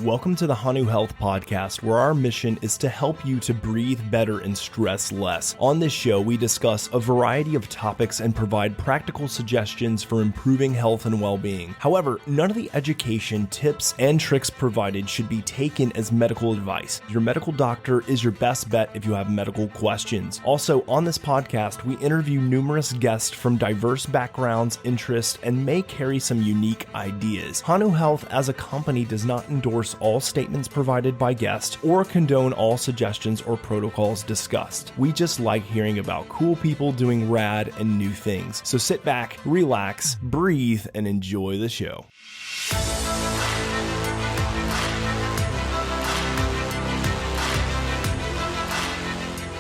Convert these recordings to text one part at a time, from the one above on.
Welcome to the Hanu Health podcast, where our mission is to help you to breathe better and stress less. On this show, we discuss a variety of topics and provide practical suggestions for improving health and well-being. However, none of the education, tips, and tricks provided should be taken as medical advice. Your medical doctor is your best bet if you have medical questions. Also, on this podcast, we interview numerous guests from diverse backgrounds, interests, and may carry some unique ideas. Hanu Health as a company does not endorse all statements provided by guests or condone all suggestions or protocols discussed. We just like hearing about cool people doing rad and new things. So sit back, relax, breathe, and enjoy the show.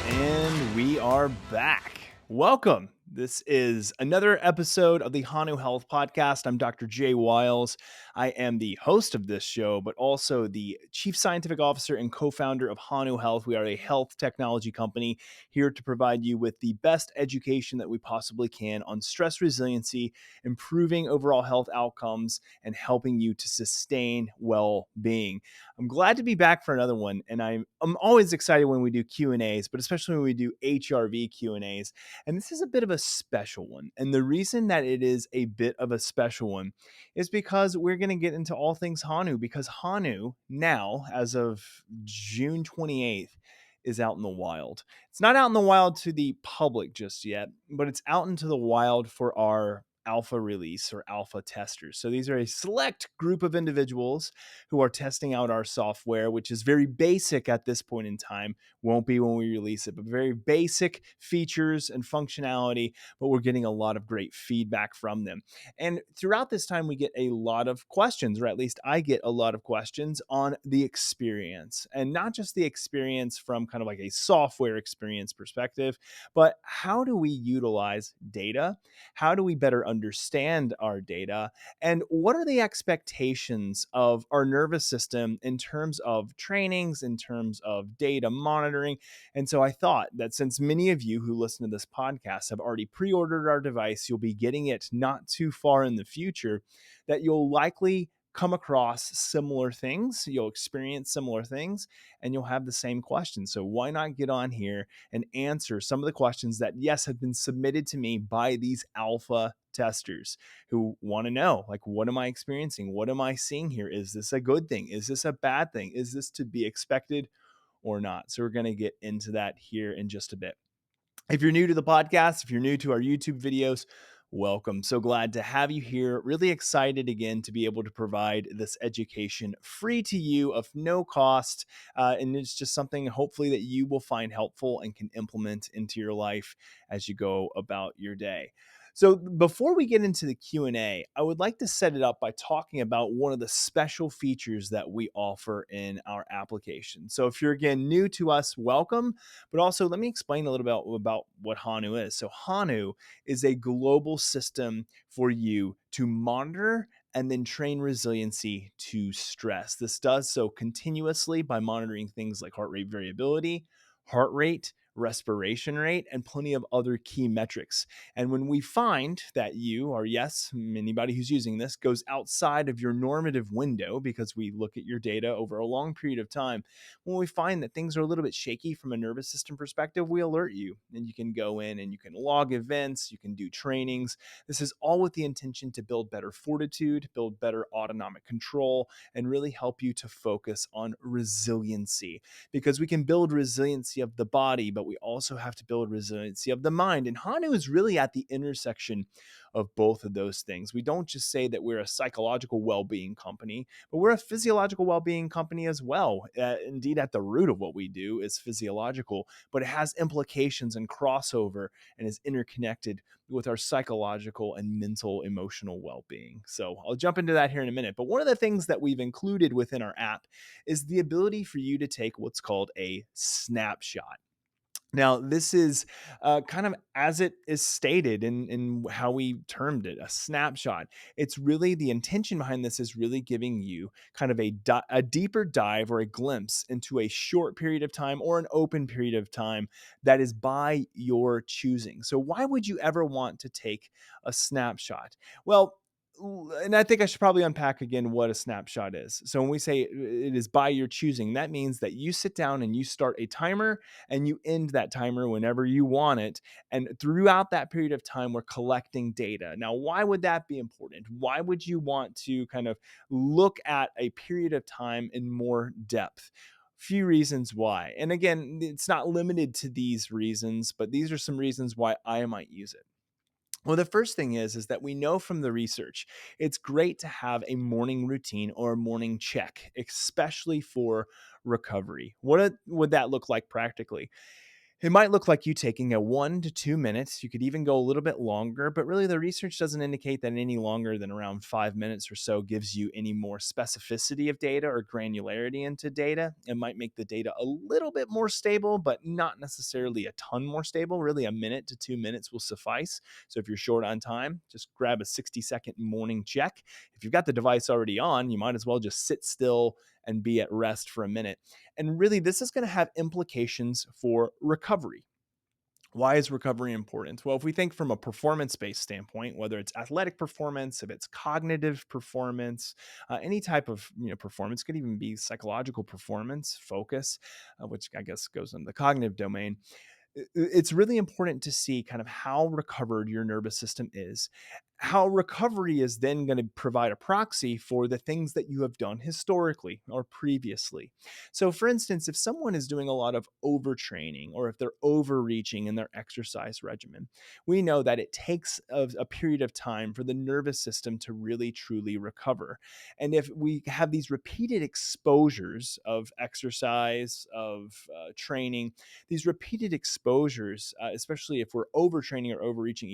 And we are back. Welcome. This is another episode of the Hanu Health podcast. I'm Dr. Jay Wiles. I am the host of this show, but also the Chief Scientific Officer and co-founder of Hanu Health. We are a health technology company here to provide you with the best education that we possibly can on stress resiliency, improving overall health outcomes, and helping you to sustain well-being. I'm glad to be back for another one, and I'm always excited when we do Q&As, but especially when we do HRV Q&As. And this is a bit of a special one. And the reason that it is a bit of a special one is because we're going to get into all things Hanu, because Hanu now, as of June 28th, is out in the wild. It's not out in the wild to the public just yet, but it's out into the wild for our alpha release or alpha testers. So these are a select group of individuals who are testing out our software, which is very basic at this point in time. Won't be when we release it, but very basic features and functionality, but we're getting a lot of great feedback from them. And throughout this time, we get a lot of questions, or at least I get a lot of questions on the experience, and not just the experience from kind of like a software experience perspective, but how do we utilize data? How do we better understand our data? And what are the expectations of our nervous system in terms of trainings, in terms of data monitoring? And so I thought that since many of you who listen to this podcast have already pre-ordered our device, you'll be getting it not too far in the future, that you'll likely come across similar things, you'll experience similar things, and you'll have the same questions. So why not get on here and answer some of the questions that, yes, have been submitted to me by these alpha testers who want to know, like, what am I experiencing? What am I seeing here? Is this a good thing? Is this a bad thing? Is this to be expected or not? So we're going to get into that here in just a bit. If you're new to the podcast, if you're new to our YouTube videos, welcome. So glad to have you here. Really excited again to be able to provide this education free to you of no cost. And it's just something hopefully that you will find helpful and can implement into your life as you go about your day. So before we get into the Q&A, I would like to set it up by talking about one of the special features that we offer in our application. So if you're again new to us, welcome. But also let me explain a little bit about what Hanu is. So Hanu is a global system for you to monitor and then train resiliency to stress. This does so continuously by monitoring things like heart rate variability, heart rate, respiration rate, and plenty of other key metrics. And when we find that you, or yes, anybody who's using this, goes outside of your normative window, because we look at your data over a long period of time, when we find that things are a little bit shaky from a nervous system perspective, we alert you, and you can go in and you can log events, you can do trainings. This is all with the intention to build better fortitude, build better autonomic control, and really help you to focus on resiliency, because we can build resiliency of the body, but we also have to build resiliency of the mind. And Hanu is really at the intersection of both of those things. We don't just say that we're a psychological well-being company, but we're a physiological well-being company as well. Indeed, at the root of what we do is physiological, but it has implications and crossover and is interconnected with our psychological and mental, emotional well-being. So I'll jump into that here in a minute. But one of the things that we've included within our app is the ability for you to take what's called a snapshot. Now, this is kind of as it is stated in how we termed it, a snapshot. It's really, the intention behind this is really giving you kind of a deeper dive or a glimpse into a short period of time or an open period of time that is by your choosing. So why would you ever want to take a snapshot? Well, And I think I should probably unpack again what a snapshot is. So when we say it is by your choosing, that means that you sit down and you start a timer and you end that timer whenever you want it. And throughout that period of time, we're collecting data. Now, why would that be important? Why would you want to kind of look at a period of time in more depth? Few reasons why. And again, it's not limited to these reasons, but these are some reasons why I might use it. Well, the first thing is that we know from the research, it's great to have a morning routine or a morning check, especially for recovery. Would that look like practically? It might look like you taking a 1 to 2 minutes. You could even go a little bit longer, but really the research doesn't indicate that any longer than around 5 minutes or so gives you any more specificity of data or granularity into data. It might make the data a little bit more stable, but not necessarily a ton more stable. Really, a minute to 2 minutes will suffice. So if you're short on time, just grab a 60-second morning check. If you've got the device already on, you might as well just sit still and be at rest for a minute. And really, this is going to have implications for recovery. Why is recovery important? Well, if we think from a performance based standpoint, whether it's athletic performance, if it's cognitive performance, any type of performance, could even be psychological performance, focus, which I guess goes in the cognitive domain. It's really important to see kind of how recovered your nervous system is. How recovery is then going to provide a proxy for the things that you have done historically or previously. So, for instance, if someone is doing a lot of overtraining or if they're overreaching in their exercise regimen, we know that it takes a period of time for the nervous system to really truly recover. And if we have these repeated exposures of exercise, of training, these repeated exposures, especially if we're overtraining or overreaching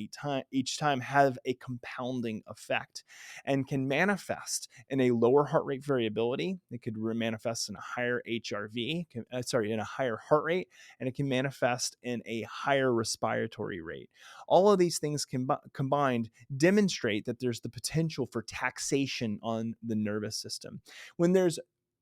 each time, have a compounding effect and can manifest in a lower heart rate variability. It could manifest in a higher HRV, in a higher heart rate, and it can manifest in a higher respiratory rate. All of these things combined demonstrate that there's the potential for taxation on the nervous system. When there's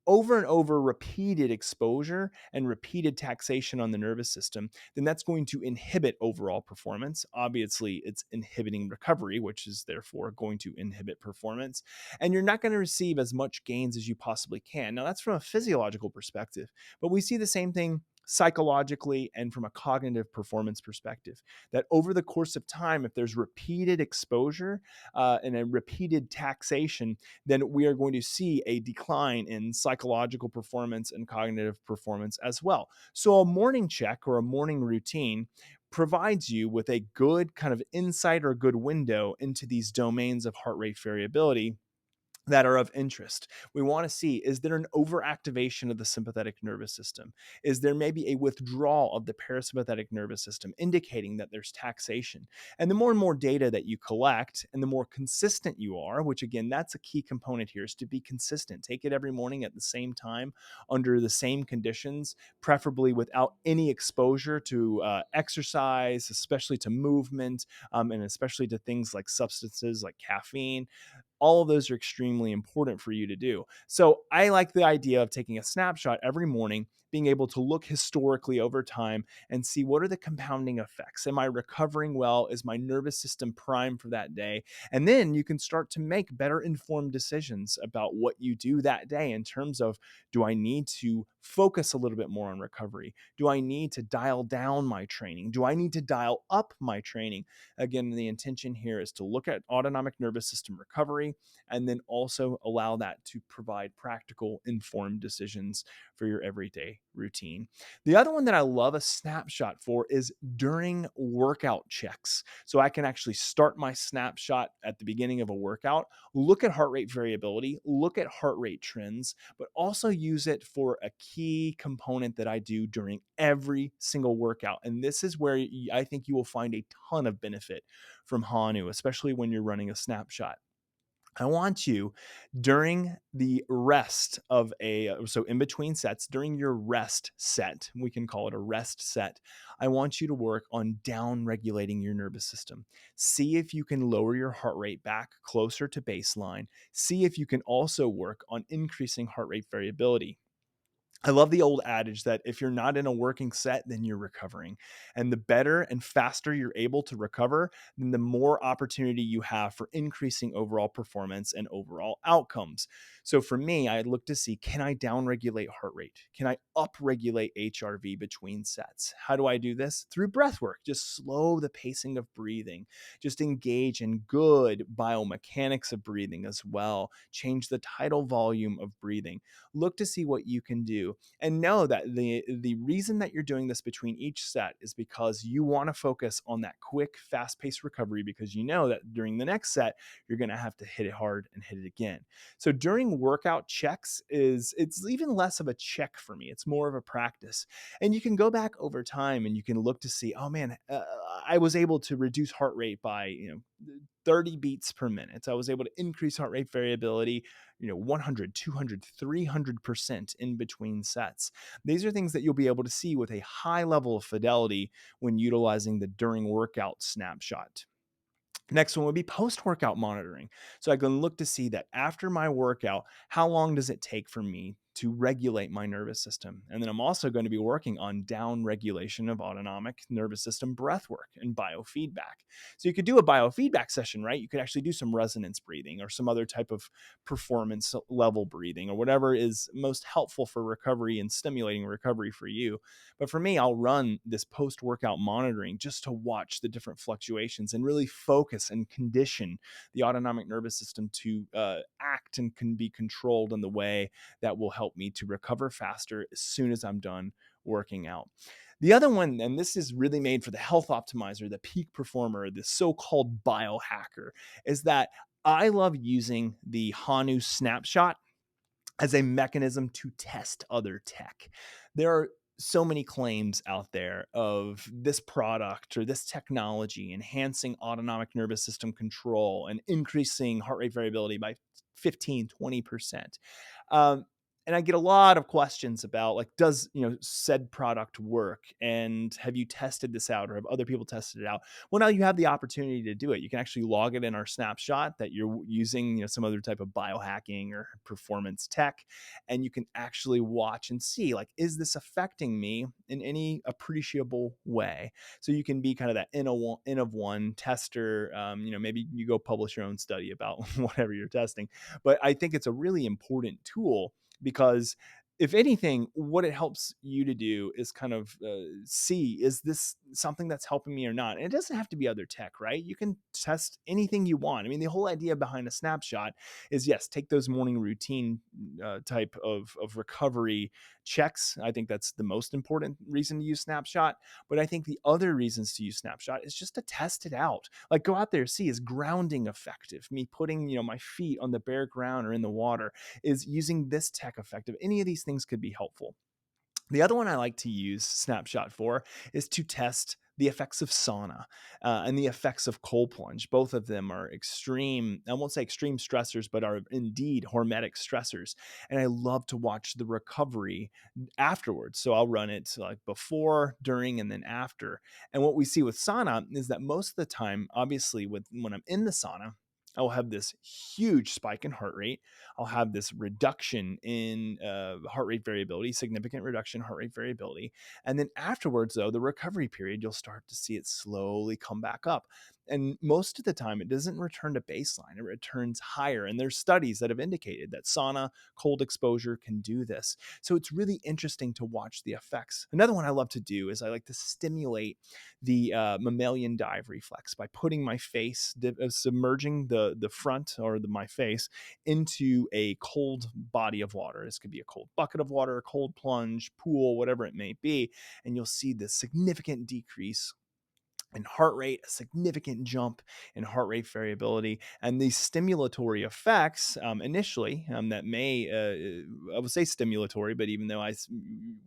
over and over repeated exposure and repeated taxation on the nervous system, then that's going to inhibit overall performance. Obviously, it's inhibiting recovery, which is therefore going to inhibit performance. And you're not going to receive as much gains as you possibly can. Now, that's from a physiological perspective, but we see the same thing psychologically and from a cognitive performance perspective, that over the course of time, if there's repeated exposure and a repeated taxation, then we are going to see a decline in psychological performance and cognitive performance as well. So a morning check or a morning routine provides you with a good kind of insight or a good window into these domains of heart rate variability that are of interest. We want to see, is there an overactivation of the sympathetic nervous system? Is there maybe a withdrawal of the parasympathetic nervous system, indicating that there's taxation? And the more and more data that you collect and the more consistent you are, which again, that's a key component here, is to be consistent. Take it every morning at the same time, under the same conditions, preferably without any exposure to exercise, especially to movement, and especially to things like substances like caffeine. All of those are extremely important for you to do. So I like the idea of taking a snapshot every morning, being able to look historically over time and see what are the compounding effects. Am I recovering well? Is my nervous system primed for that day? And then you can start to make better informed decisions about what you do that day in terms of, do I need to focus a little bit more on recovery? Do I need to dial down my training? Do I need to dial up my training? Again, the intention here is to look at autonomic nervous system recovery and then also allow that to provide practical, informed decisions for your everyday routine. The other one that I love a snapshot for is during workout checks. So I can actually start my snapshot at the beginning of a workout, look at heart rate variability, look at heart rate trends, but also use it for a key component that I do during every single workout. And this is where I think you will find a ton of benefit from Hanu, especially when you're running a snapshot. I want you, during the rest of so in between sets, during your rest set, we can call it a rest set, I want you to work on down regulating your nervous system. See if you can lower your heart rate back closer to baseline. See if you can also work on increasing heart rate variability. I love the old adage that if you're not in a working set, then you're recovering. And the better and faster you're able to recover, then the more opportunity you have for increasing overall performance and overall outcomes. So for me, I look to see, can I downregulate heart rate? Can I upregulate HRV between sets? How do I do this? Through breath work. Just slow the pacing of breathing. Just engage in good biomechanics of breathing as well. Change the tidal volume of breathing. Look to see what you can do, and know that the reason that you're doing this between each set is because you want to focus on that quick, fast-paced recovery, because you know that during the next set you're going to have to hit it hard and hit it again. So during workout checks, it's even less of a check for me, it's more of a practice. And you can go back over time and you can look to see, oh man, I was able to reduce heart rate by 30 beats per minute. I was able to increase heart rate variability, 100, 200, 300% in between sets. These are things that you'll be able to see with a high level of fidelity when utilizing the during workout snapshot. Next one would be post-workout monitoring. So I can look to see that after my workout, how long does it take for me to regulate my nervous system? And then I'm also going to be working on down regulation of autonomic nervous system breath work and biofeedback. So you could do a biofeedback session, right? You could actually do some resonance breathing or some other type of performance level breathing or whatever is most helpful for recovery and stimulating recovery for you. But for me, I'll run this post workout monitoring just to watch the different fluctuations and really focus and condition the autonomic nervous system to act and can be controlled in the way that will help me to recover faster as soon as I'm done working out. The other one, and this is really made for the health optimizer, the peak performer, the so-called biohacker, is that I love using the Hanu snapshot as a mechanism to test other tech. There are so many claims out there of this product or this technology enhancing autonomic nervous system control and increasing heart rate variability by 15, 20%. Um, and I get a lot of questions about, like, does said product work, and have you tested this out, or have other people tested it out? Well, now you have the opportunity to do it. You can actually log it in our snapshot that you're using some other type of biohacking or performance tech, and you can actually watch and see, like, is this affecting me in any appreciable way? So you can be kind of that N of one tester. Maybe you go publish your own study about whatever you're testing. But I think it's a really important tool, because if anything, what it helps you to do is kind of see, is this something that's helping me or not? And it doesn't have to be other tech, right? You can test anything you want. I mean, the whole idea behind a snapshot is, yes, take those morning routine type of recovery checks. I think that's the most important reason to use snapshot. But I think the other reasons to use snapshot is just to test it out. Like, go out there, see, is grounding effective? Me putting, my feet on the bare ground or in the water, is using this tech effective? Any of these things could be helpful. The other one I like to use Snapshot for is to test the effects of sauna and the effects of cold plunge. Both of them are extreme, I won't say extreme stressors, but are indeed hormetic stressors. And I love to watch the recovery afterwards. So I'll run it like before, during, and then after. And what we see with sauna is that most of the time, obviously, when I'm in the sauna, I will have this huge spike in heart rate. I'll have this reduction in heart rate variability, significant reduction in heart rate variability. And then afterwards, though, the recovery period, you'll start to see it slowly come back up. And most of the time, it doesn't return to baseline, it returns higher. And there's studies that have indicated that sauna, cold exposure can do this. So it's really interesting to watch the effects. Another one I love to do is I like to stimulate the mammalian dive reflex by putting my face, submerging the front or my face into a cold body of water. This could be a cold bucket of water, a cold plunge, pool, whatever it may be. And you'll see this significant decrease in heart rate, a significant jump in heart rate variability, and these stimulatory effects initially that may, I would say stimulatory, but even though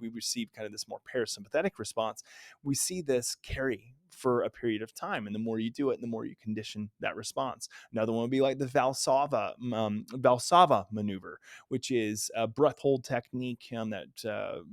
we receive kind of this more parasympathetic response, we see this carry for a period of time. And the more you do it, the more you condition that response. Another one would be like the Valsalva maneuver, which is a breath hold technique that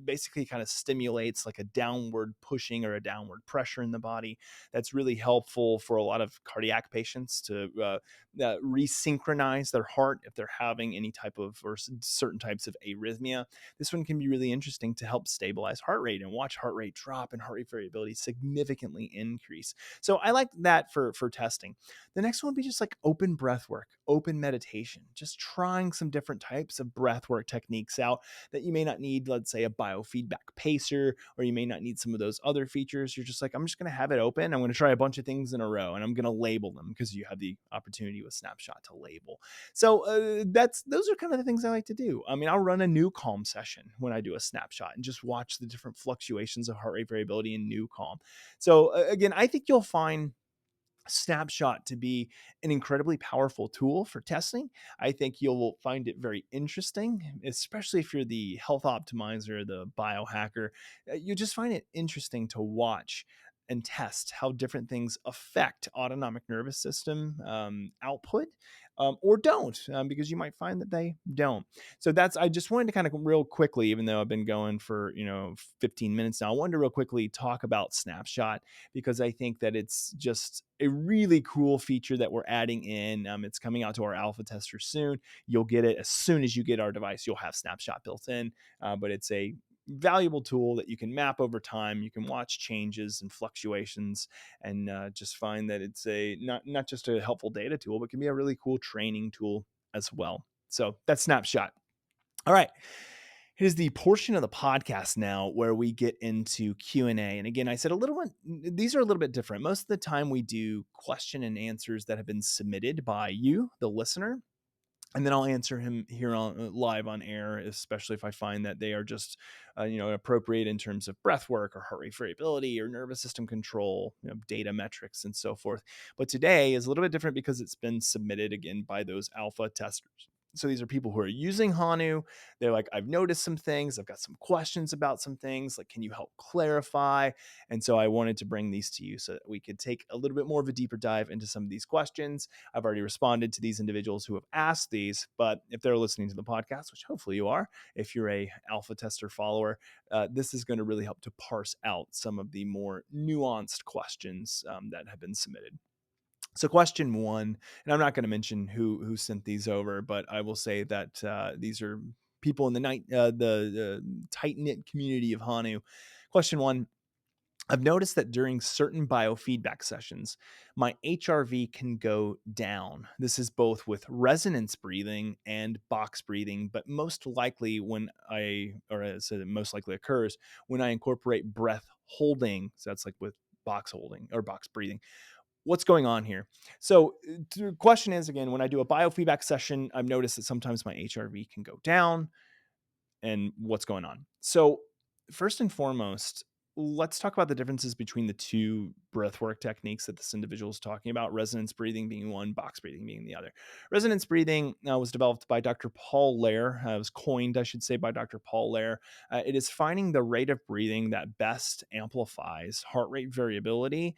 basically kind of stimulates like a downward pushing or a downward pressure in the body. That's really helpful for a lot of cardiac patients to resynchronize their heart if they're having any type of or certain types of arrhythmia. This one can be really interesting to help stabilize heart rate and watch heart rate drop and heart rate variability significantly increase. So I like that for testing. The next one would be just like open breath work, open meditation, just trying some different types of breath work techniques out that you may not need, let's say a biofeedback pacer, or you may not need some of those other features. You're just like, I'm just going to have it open. I'm going to try a bunch of things in a row and I'm going to label them because you have the opportunity with Snapshot to label. So those are kind of the things I like to do. I mean, I'll run a new calm session when I do a Snapshot and just watch the different fluctuations of heart rate variability in new calm. So again, I think you'll find Snapshot to be an incredibly powerful tool for testing. I think you'll find it very interesting, especially if you're the health optimizer, the biohacker. You just find it interesting to watch and test how different things affect autonomic nervous system output or don't, because you might find that they don't. So I just wanted to kind of real quickly, even though I've been going for 15 minutes now, I wanted to real quickly talk about Snapshot because I think that it's just a really cool feature that we're adding in. It's coming out to our alpha testers soon. You'll get it as soon as you get our device. You'll have Snapshot built in, but it's a valuable tool that you can map over time. You can watch changes and fluctuations, and just find that it's a not just a helpful data tool, but can be a really cool training tool as well. So that's Snapshot. All right. It is the portion of the podcast now where we get into Q&A. And again, I said these are a little bit different. Most of the time we do question and answers that have been submitted by you, the listener. And then I'll answer him here on live on air, especially if I find that they are just, appropriate in terms of breath work or heart rate variability or nervous system control, data metrics and so forth. But today is a little bit different because it's been submitted again by those alpha testers. So these are people who are using Hanu. They're like, I've noticed some things. I've got some questions about some things. Like, can you help clarify? And so I wanted to bring these to you so that we could take a little bit more of a deeper dive into some of these questions. I've already responded to these individuals who have asked these, but if they're listening to the podcast, which hopefully you are, if you're a alpha tester follower, this is going to really help to parse out some of the more nuanced questions that have been submitted. So question one, and I'm not going to mention who sent these over, but I will say that these are people in the tight knit community of Hanu. Question one: I've noticed that during certain biofeedback sessions, my HRV can go down. This is both with resonance breathing and box breathing, but most likely most likely occurs when I incorporate breath holding. So that's like with box holding or box breathing. What's going on here? So the question is, again, when I do a biofeedback session, I've noticed that sometimes my HRV can go down, and what's going on. So first and foremost, let's talk about the differences between the two breathwork techniques that this individual is talking about, resonance breathing being one, box breathing being the other. Resonance breathing was developed by Dr. Paul Lehrer. It was coined, I should say, by Dr. Paul Lehrer. It is finding the rate of breathing that best amplifies heart rate variability,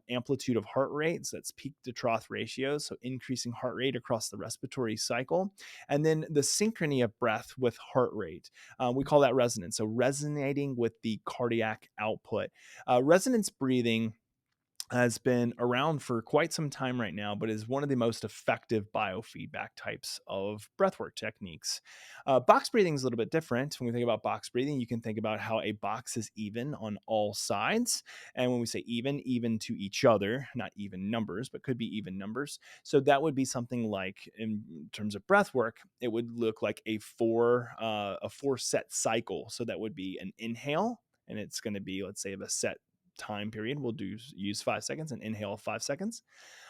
amplitude of heart rate, so that's peak to trough ratios, so increasing heart rate across the respiratory cycle, and then the synchrony of breath with heart rate. We call that resonance. So resonating with the cardiac output. Resonance breathing has been around for quite some time right now, but is one of the most effective biofeedback types of breathwork techniques. Box breathing is a little bit different. When we think about box breathing, you can think about how a box is even on all sides. And when we say even to each other, not even numbers, but could be even numbers. So that would be something like, in terms of breath work, it would look like a four set cycle. So that would be an inhale, and it's going to be, let's say, of a set time period. We'll use 5 seconds, an inhale of 5 seconds,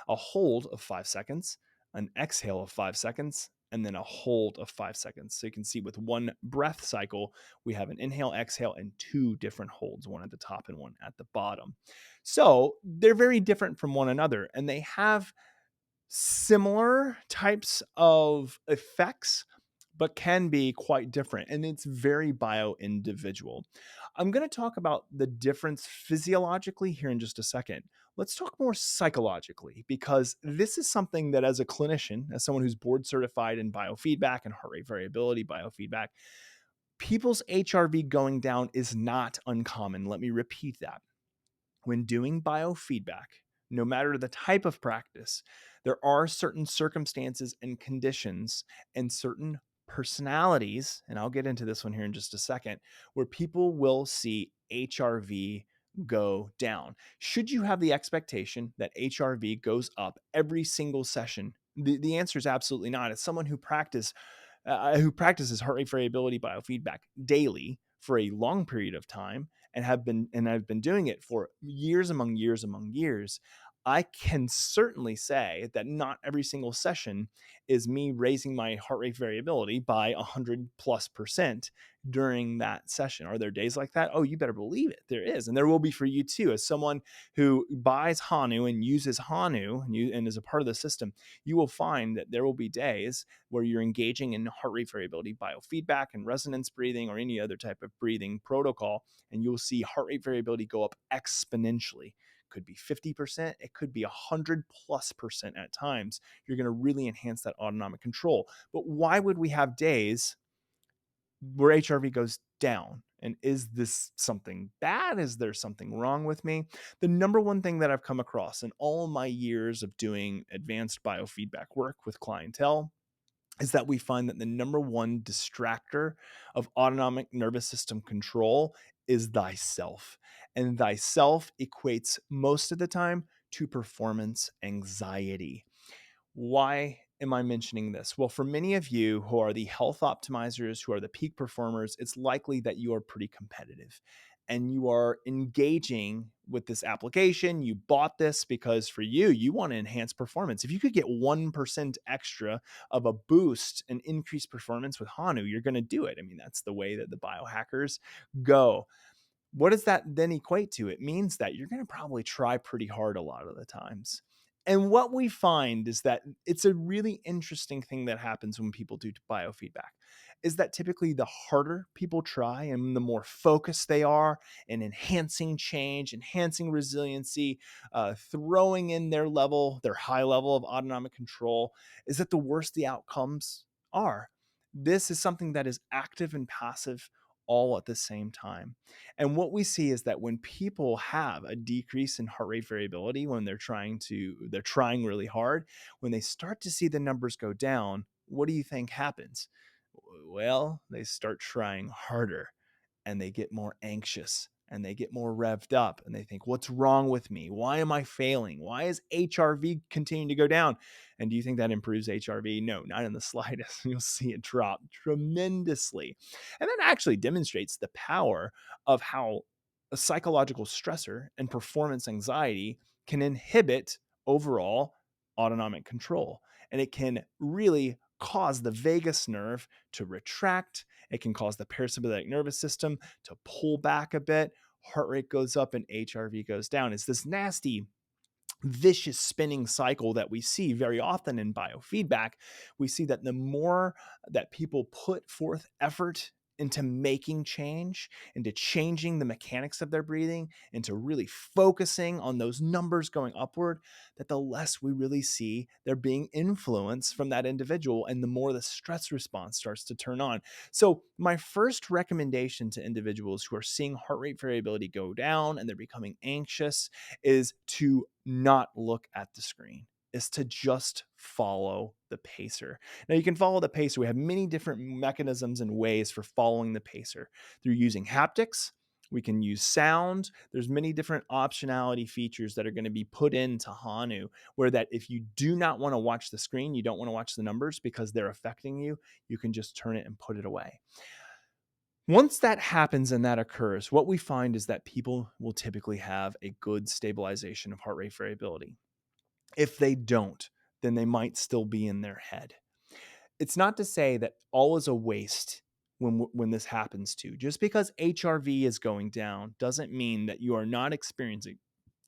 a hold of 5 seconds, an exhale of 5 seconds, and then a hold of 5 seconds. So you can see with one breath cycle, we have an inhale, exhale, and two different holds, one at the top and one at the bottom. So they're very different from one another, and they have similar types of effects, but can be quite different. And it's very bio individual. I'm going to talk about the difference physiologically here in just a second. Let's talk more psychologically, because this is something that, as a clinician, as someone who's board certified in biofeedback and heart rate variability biofeedback, people's HRV going down is not uncommon. Let me repeat that. When doing biofeedback, no matter the type of practice, there are certain circumstances and conditions and certain personalities, and I'll get into this one here in just a second, where people will see HRV go down. Should you have the expectation that HRV goes up every single session? The answer is absolutely not. As someone who practices heart rate variability biofeedback daily for a long period of time, and I've been doing it for years among years, I can certainly say that not every single session is me raising my heart rate variability by 100+% during that session. Are there days like that? Oh, you better believe it. There is. And there will be for you too. As someone who buys Hanu and uses Hanu and is a part of the system, you will find that there will be days where you're engaging in heart rate variability biofeedback and resonance breathing or any other type of breathing protocol, and you'll see heart rate variability go up exponentially. Could be 50%, it could be 100+% at times. You're going to really enhance that autonomic control. But why would we have days where HRV goes down? And is this something bad? Is there something wrong with me? The number one thing that I've come across in all of my years of doing advanced biofeedback work with clientele is that we find that the number one distractor of autonomic nervous system control is thyself. And thyself equates most of the time to performance anxiety. Why am I mentioning this? Well, for many of you who are the health optimizers, who are the peak performers, it's likely that you are pretty competitive and you are engaging with this application. You bought this because for you, you want to enhance performance. If you could get 1% extra of a boost and increase performance with Hanu, you're going to do it. I mean, that's the way that the biohackers go. What does that then equate to? It means that you're going to probably try pretty hard a lot of the times. And what we find is that it's a really interesting thing that happens when people do biofeedback is that typically the harder people try and the more focused they are in enhancing change, enhancing resiliency, throwing in their high level of autonomic control, is that the worse the outcomes are. This is something that is active and passive all at the same time. And what we see is that when people have a decrease in heart rate variability, when they're trying really hard, when they start to see the numbers go down, what do you think happens? Well, they start trying harder and they get more anxious and they get more revved up and they think, what's wrong with me? Why am I failing? Why is HRV continuing to go down? And do you think that improves HRV? No, not in the slightest. You'll see it drop tremendously. And that actually demonstrates the power of how a psychological stressor and performance anxiety can inhibit overall autonomic control. And it can really cause the vagus nerve to retract. It can cause the parasympathetic nervous system to pull back a bit. Heart rate goes up and HRV goes down. It's this nasty, vicious spinning cycle that we see very often in biofeedback. We see that the more that people put forth effort into making change, into changing the mechanics of their breathing, into really focusing on those numbers going upward, that the less we really see there being influence from that individual and the more the stress response starts to turn on. So my first recommendation to individuals who are seeing heart rate variability go down and they're becoming anxious is to not look at the screen, is to just follow the pacer. Now, you can follow the pacer. We have many different mechanisms and ways for following the pacer through using haptics. We can use sound. There's many different optionality features that are going to be put into Hanu, where that if you do not want to watch the screen, you don't want to watch the numbers because they're affecting you, you can just turn it and put it away. Once that happens and that occurs, what we find is that people will typically have a good stabilization of heart rate variability. If they don't, then they might still be in their head. It's not to say that all is a waste when this happens too. Just because HRV is going down doesn't mean that you are not experiencing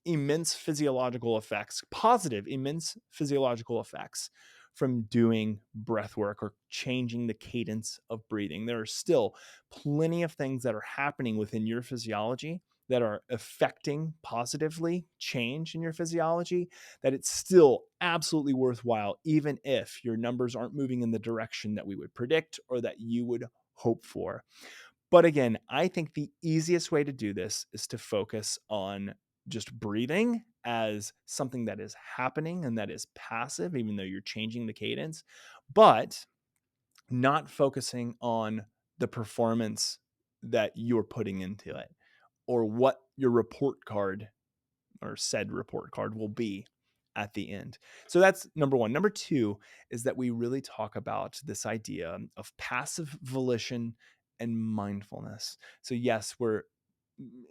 immense physiological effects, positive, immense physiological effects from doing breath work or changing the cadence of breathing. There are still plenty of things that are happening within your physiology that are affecting positively change in your physiology, that it's still absolutely worthwhile, even if your numbers aren't moving in the direction that we would predict or that you would hope for. But again, I think the easiest way to do this is to focus on just breathing as something that is happening and that is passive, even though you're changing the cadence, but not focusing on the performance that you're putting into it or what your report card or said report card will be at the end. So that's number one. Number two is that we really talk about this idea of passive volition and mindfulness. So, yes, we're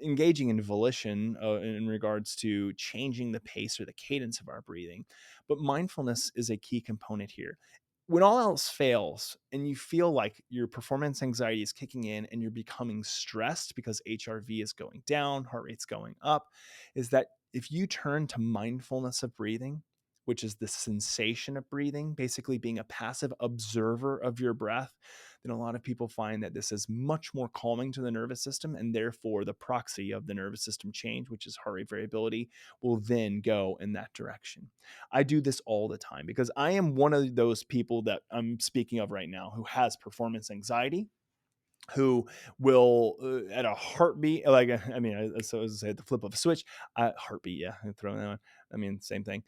engaging in volition in regards to changing the pace or the cadence of our breathing, but mindfulness is a key component here. When all else fails and you feel like your performance anxiety is kicking in and you're becoming stressed because HRV is going down, heart rate's going up, is that if you turn to mindfulness of breathing, which is the sensation of breathing, basically being a passive observer of your breath, then a lot of people find that this is much more calming to the nervous system, and therefore the proxy of the nervous system change, which is heart rate variability, will then go in that direction. I do this all the time because I am one of those people that I'm speaking of right now who has performance anxiety, who will at a heartbeat, like, I mean, so as I say, at the flip of a switch, heartbeat, yeah, I'm throwing that one. I mean, same thing.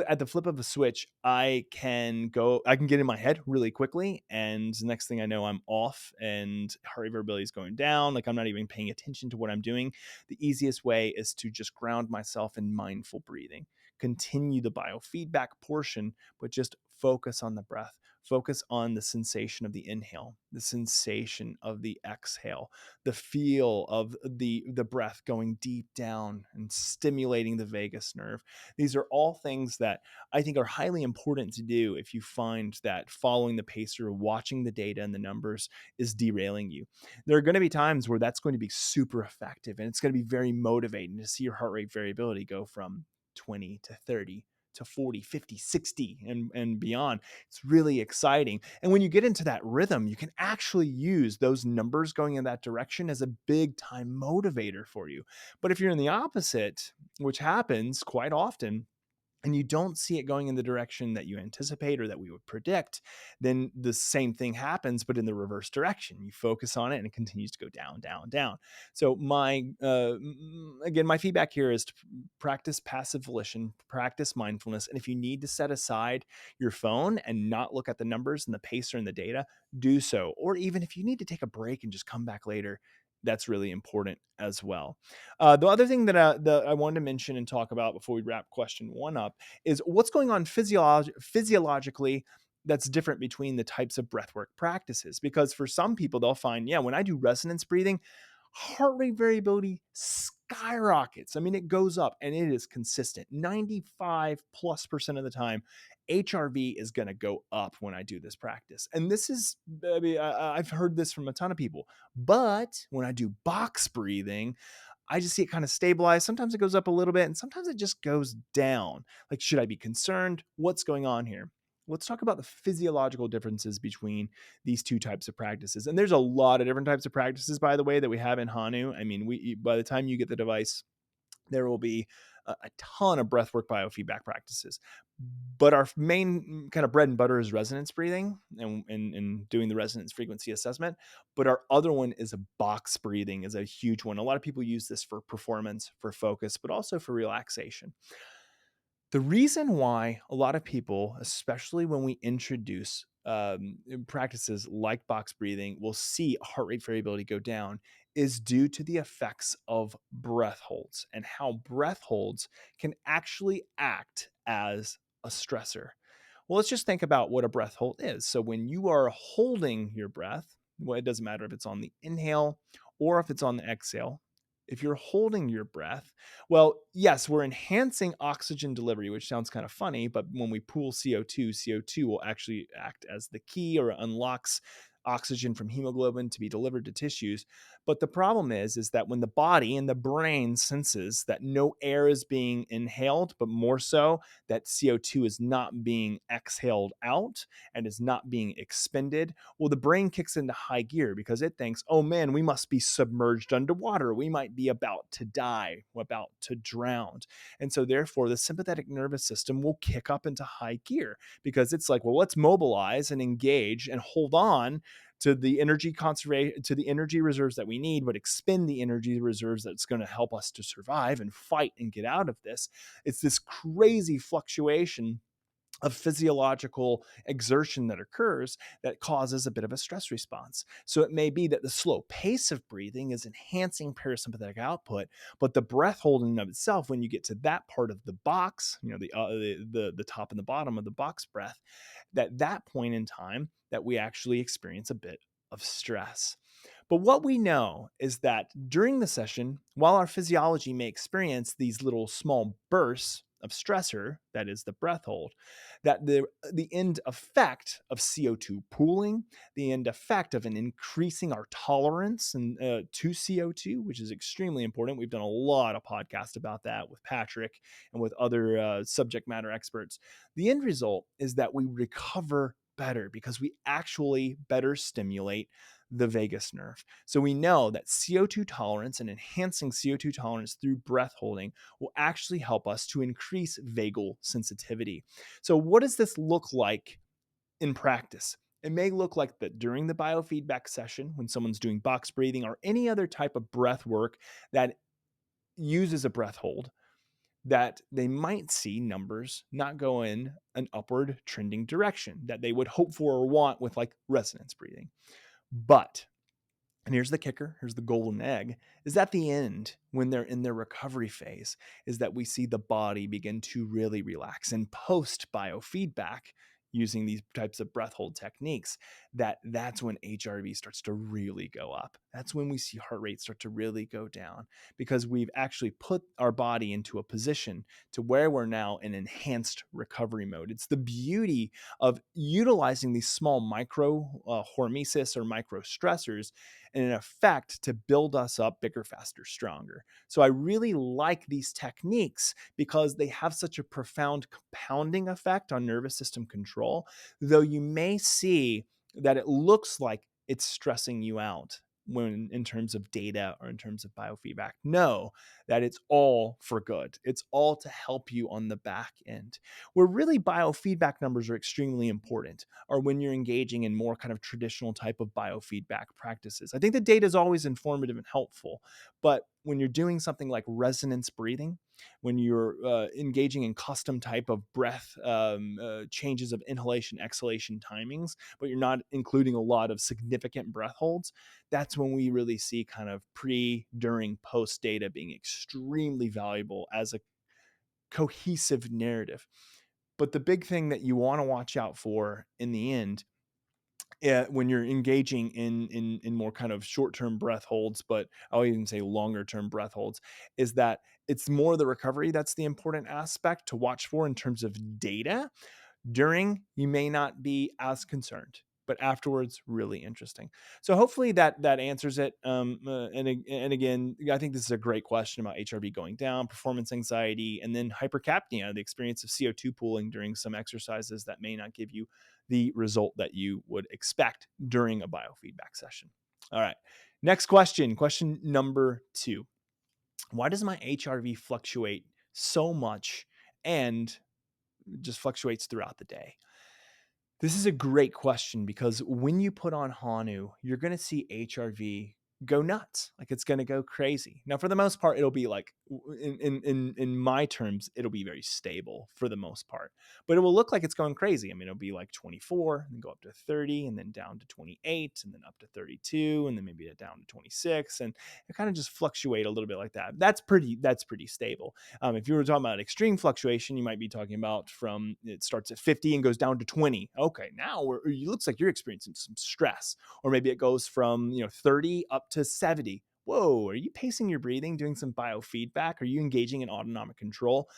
At the flip of a switch, I can get in my head really quickly, and the next thing I know, I'm off, and heart rate variability is going down. Like, I'm not even paying attention to what I'm doing. The easiest way is to just ground myself in mindful breathing, continue the biofeedback portion, but just focus on the breath. Focus on the sensation of the inhale, the sensation of the exhale, the feel of the breath going deep down and stimulating the vagus nerve. These are all things that I think are highly important to do if you find that following the pacer, watching the data and the numbers is derailing you. There are going to be times where that's going to be super effective, and it's going to be very motivating to see your heart rate variability go from 20 to 30 to 40, 50, 60 and beyond. It's really exciting. And when you get into that rhythm, you can actually use those numbers going in that direction as a big time motivator for you. But if you're in the opposite, which happens quite often, and you don't see it going in the direction that you anticipate or that we would predict, then the same thing happens, but in the reverse direction. You focus on it and it continues to go down, down, down. So again, my feedback here is to practice passive volition, practice mindfulness. And if you need to set aside your phone and not look at the numbers and the pacer and the data, do so. Or even if you need to take a break and just come back later, that's really important as well. The other thing that I wanted to mention and talk about before we wrap question one up is what's going on physiologically that's different between the types of breathwork practices. Because for some people, they'll find, yeah, when I do resonance breathing, heart rate variability skyrockets. I mean, it goes up and it is consistent. 95+% of the time, HRV is going to go up when I do this practice. And this is, I mean, I've heard this from a ton of people. But when I do box breathing, I just see it kind of stabilize. Sometimes it goes up a little bit and sometimes it just goes down. Like, should I be concerned? What's going on here? Let's talk about the physiological differences between these two types of practices. And there's a lot of different types of practices, by the way, that we have in Hanu. I mean, by the time you get the device, there will be a ton of breathwork biofeedback practices. But our main kind of bread and butter is resonance breathing and doing the resonance frequency assessment. But our other one is a box breathing, is a huge one. A lot of people use this for performance, for focus, but also for relaxation. The reason why a lot of people, especially when we introduce practices like box breathing, will see heart rate variability go down is due to the effects of breath holds and how breath holds can actually act as a stressor. Well, let's just think about what a breath hold is. So when you are holding your breath, well, it doesn't matter if it's on the inhale or if it's on the exhale. If you're holding your breath, well, yes, we're enhancing oxygen delivery, which sounds kind of funny, but when we pool CO2, CO2 will actually act as the key or unlocks oxygen from hemoglobin to be delivered to tissues. But the problem is that when the body and the brain senses that no air is being inhaled, but more so that CO2 is not being exhaled out and is not being expended, well, the brain kicks into high gear because it thinks, oh man, we must be submerged underwater. We might be about to die, about to drown. And so therefore the sympathetic nervous system will kick up into high gear because it's like, well, let's mobilize and engage and hold on to the energy conservation, to the energy reserves that we need, but expend the energy reserves that's going to help us to survive and fight and get out of this. It's this crazy fluctuation of physiological exertion that occurs that causes a bit of a stress response. So it may be that the slow pace of breathing is enhancing parasympathetic output, but the breath holding in of itself, when you get to that part of the box, the top and the bottom of the box breath, that point in time that we actually experience a bit of stress. But what we know is that during the session, while our physiology may experience these little small bursts of stressor, that is the breath hold, that the end effect of CO2 pooling, the end effect of an increasing our tolerance to CO2, which is extremely important. We've done a lot of podcasts about that with Patrick and with other subject matter experts. The end result is that we recover better because we actually better stimulate the vagus nerve. So we know that CO2 tolerance and enhancing CO2 tolerance through breath holding will actually help us to increase vagal sensitivity. So what does this look like in practice? It may look like that during the biofeedback session, when someone's doing box breathing or any other type of breath work that uses a breath hold, that they might see numbers not go in an upward trending direction that they would hope for or want with like resonance breathing. But and here's the kicker, here's the golden egg, is at the end, when they're in their recovery phase, is that we see the body begin to really relax. And post biofeedback, using these types of breath hold techniques, that's when HRV starts to really go up. That's when we see heart rate start to really go down because we've actually put our body into a position to where we're now in enhanced recovery mode. It's the beauty of utilizing these small micro hormesis or micro stressors in effect to build us up bigger, faster, stronger. So I really like these techniques because they have such a profound compounding effect on nervous system control, though you may see that it looks like it's stressing you out when in terms of data or in terms of biofeedback. Know that it's all for good. It's all to help you on the back end. Where really biofeedback numbers are extremely important are when you're engaging in more kind of traditional type of biofeedback practices. I think the data is always informative and helpful, but when you're doing something like resonance breathing, when you're engaging in custom type of breath changes of inhalation, exhalation timings, but you're not including a lot of significant breath holds, that's when we really see kind of pre, during, post data being extremely valuable as a cohesive narrative. But the big thing that you want to watch out for in the end, when you're engaging in more kind of short-term breath holds, but I'll even say longer-term breath holds, is that it's more the recovery that's the important aspect to watch for in terms of data. During, you may not be as concerned, but afterwards, really interesting. So hopefully that answers it. And again, I think this is a great question about HRV going down, performance anxiety, and then hypercapnia, the experience of CO2 pooling during some exercises that may not give you the result that you would expect during a biofeedback session. All right, next question number 2. Why does my HRV fluctuate so much and just fluctuates throughout the day? This is a great question because when you put on Hanu, you're going to see HRV go nuts. Like it's going to go crazy. Now, for the most part, it'll be like in my terms, it'll be very stable for the most part, but it will look like it's going crazy. I mean, it'll be like 24 and then go up to 30 and then down to 28 and then up to 32 and then maybe down to 26. And it kind of just fluctuate a little bit like that. That's pretty stable. If you were talking about extreme fluctuation, you might be talking about from it starts at 50 and goes down to 20. Okay, now it looks like you're experiencing some stress, or maybe it goes from 30 up to 70. Whoa, are you pacing your breathing, doing some biofeedback? Are you engaging in autonomic control?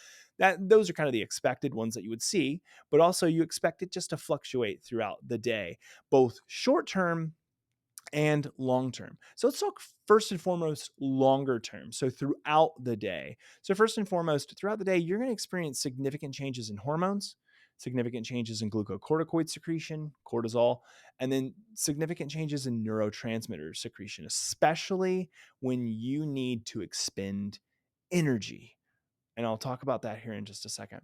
Those are kind of the expected ones that you would see, but also you expect it just to fluctuate throughout the day, both short term and long term. So let's talk first and foremost longer term. So throughout the day. So first and foremost, throughout the day, you're going to experience significant changes in hormones, significant changes in glucocorticoid secretion, cortisol, and then significant changes in neurotransmitter secretion, especially when you need to expend energy. And I'll talk about that here in just a second.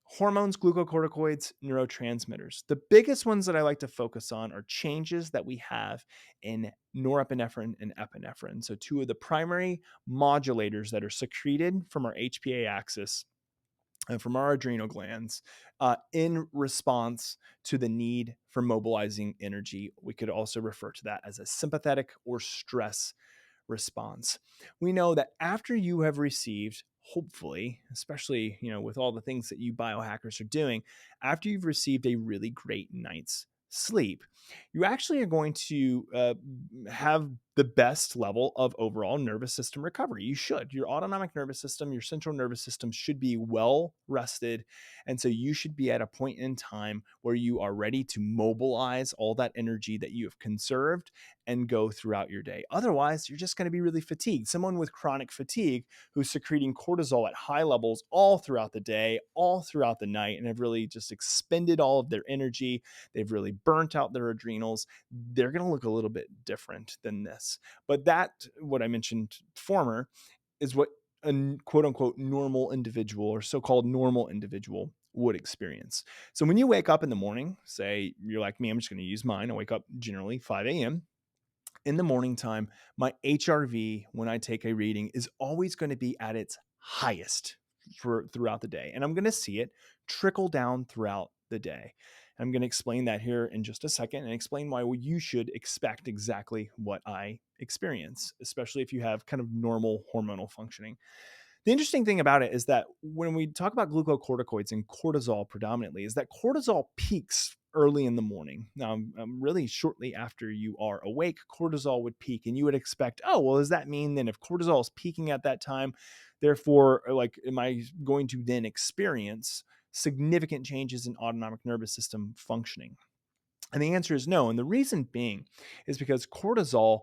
Hormones, glucocorticoids, neurotransmitters. The biggest ones that I like to focus on are changes that we have in norepinephrine and epinephrine. So, two of the primary modulators that are secreted from our HPA axis and from our adrenal glands in response to the need for mobilizing energy. We could also refer to that as a sympathetic or stress response. We know that after you have received, hopefully, especially, with all the things that you biohackers are doing, after you've received a really great night's sleep, you actually are going to have the best level of overall nervous system recovery. You should. Your autonomic nervous system, your central nervous system should be well rested. And so you should be at a point in time where you are ready to mobilize all that energy that you have conserved and go throughout your day. Otherwise, you're just going to be really fatigued. Someone with chronic fatigue who's secreting cortisol at high levels all throughout the day, all throughout the night, and have really just expended all of their energy. They've really burnt out their adrenals. They're going to look a little bit different than this. But that, what I mentioned former, is what a quote unquote normal individual or so-called normal individual would experience. So when you wake up in the morning, say you're like me, I'm just going to use mine. I wake up generally 5 a.m. In the morning time, my HRV, when I take a reading, is always going to be at its highest for throughout the day. And I'm going to see it trickle down throughout the day. I'm going to explain that here in just a second and explain why you should expect exactly what I experience, especially if you have kind of normal hormonal functioning. The interesting thing about it is that when we talk about glucocorticoids and cortisol predominantly, is that cortisol peaks early in the morning. Now, really shortly after you are awake, cortisol would peak, and you would expect, oh, well, does that mean then if cortisol is peaking at that time, therefore, like, am I going to then experience significant changes in autonomic nervous system functioning? And the answer is no. And the reason being is because cortisol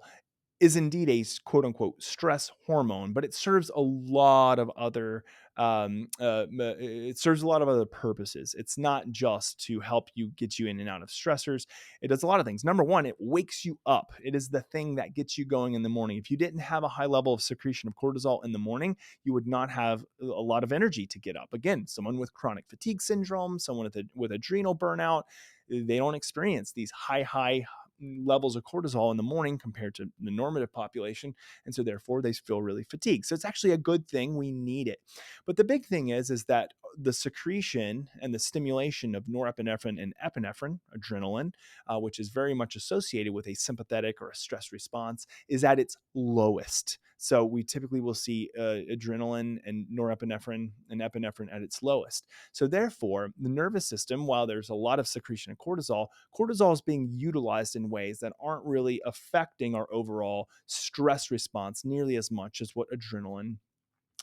is indeed a quote unquote stress hormone, but it serves a lot of other it serves a lot of other purposes. It's not just to help you get you in and out of stressors. It does a lot of things. Number one, it wakes you up. It is the thing that gets you going in the morning. If you didn't have a high level of secretion of cortisol in the morning, you would not have a lot of energy to get up. Again, someone with chronic fatigue syndrome, someone with adrenal burnout, they don't experience these high levels of cortisol in the morning compared to the normative population. And so therefore they feel really fatigued. So it's actually a good thing. We need it. But the big thing is that the secretion and the stimulation of norepinephrine and epinephrine, adrenaline, which is very much associated with a sympathetic or a stress response, is at its lowest. So we typically will see adrenaline and norepinephrine and epinephrine at its lowest. So therefore, the nervous system, while there's a lot of secretion of cortisol, cortisol is being utilized in ways that aren't really affecting our overall stress response nearly as much as what adrenaline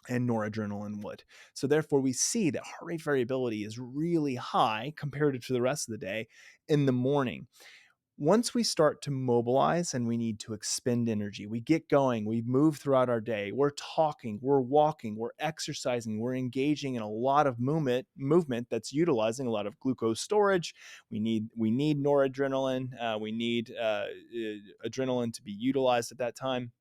and noradrenaline would. So therefore, we see that heart rate variability is really high compared to the rest of the day in the morning. Once we start to mobilize and we need to expend energy, we get going, we move throughout our day, we're talking, we're walking, we're exercising, we're engaging in a lot of movement that's utilizing a lot of glucose storage. We need noradrenaline, we need adrenaline to be utilized at that time.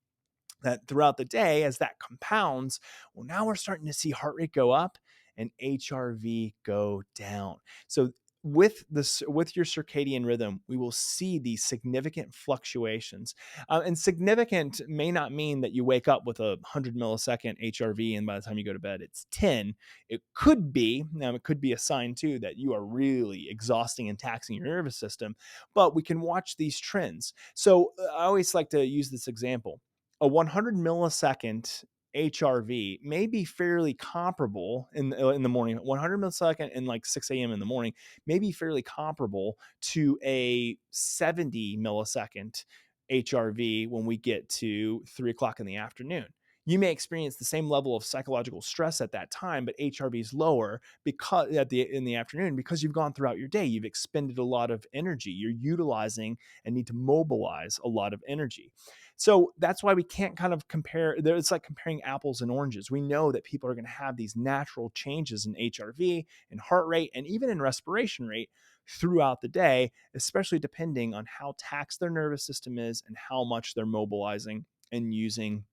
That throughout the day, as that compounds, well, now we're starting to see heart rate go up and HRV go down. So with your circadian rhythm, we will see these significant fluctuations. And significant may not mean that you wake up with 100 millisecond HRV and by the time you go to bed it's 10. It could be, now it could be a sign too that you are really exhausting and taxing your nervous system, but we can watch these trends. So I always like to use this example. A 100 millisecond HRV may be fairly comparable in the morning. 100 millisecond in like 6 a.m. in the morning may be fairly comparable to a 70 millisecond HRV when we get to 3 o'clock in the afternoon. You may experience the same level of psychological stress at that time, but HRV is lower because in the afternoon, because you've gone throughout your day, you've expended a lot of energy. You're utilizing and need to mobilize a lot of energy. So that's why we can't kind of compare. It's like comparing apples and oranges. We know that people are going to have these natural changes in HRV, in heart rate, and even in respiration rate throughout the day, especially depending on how taxed their nervous system is and how much they're mobilizing and using